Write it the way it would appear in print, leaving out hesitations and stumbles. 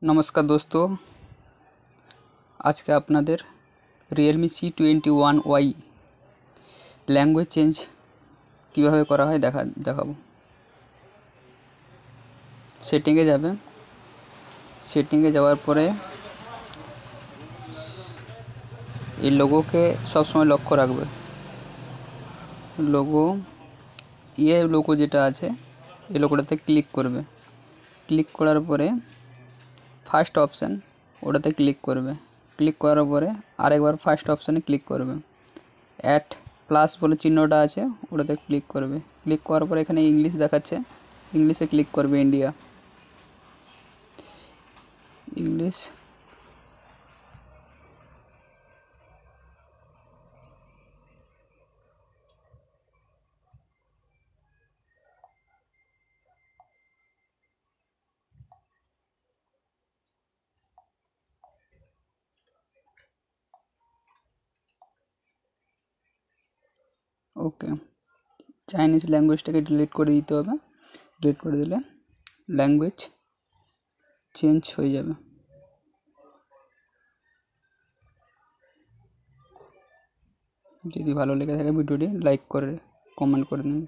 नमस्कार दोस्तों, आज के आपनादेर रियलमी C21Y लैंग्वेज चेंज किभाबे करा हय देखाबो। सेटिंगे जाबे, सेटिंगे जाওয়ার পরে এই লোগোকে सब समय लक्ष्य राखबे। लोगो ये लोगो जेटा आछे এই লোগোটাতে क्लिक करबे। क्लिक करार परे फार्स्ट ऑप्शन ওটাতে ক্লিক করবে। ক্লিক করার পরে আরেকবার ফার্স্ট অপশানে ক্লিক করবে। অ্যাড প্লাস বলে চিহ্নটা আছে ওটাতে ক্লিক করবে। ক্লিক করার পরে এখানে ইংলিশ দেখাচ্ছে, ইংলিশে ক্লিক করবে ইন্ডিয়া। ইংলিশ ওকে, চাইনিজ ল্যাঙ্গুয়েজটাকে ডিলিট করে দিতে হবে। ডিলিট করে দিলে ল্যাঙ্গুয়েজ চেঞ্জ হয়ে যাবে। যদি ভালো লেগে থাকে ভিডিওটি লাইক করে কমেন্ট করে দিন।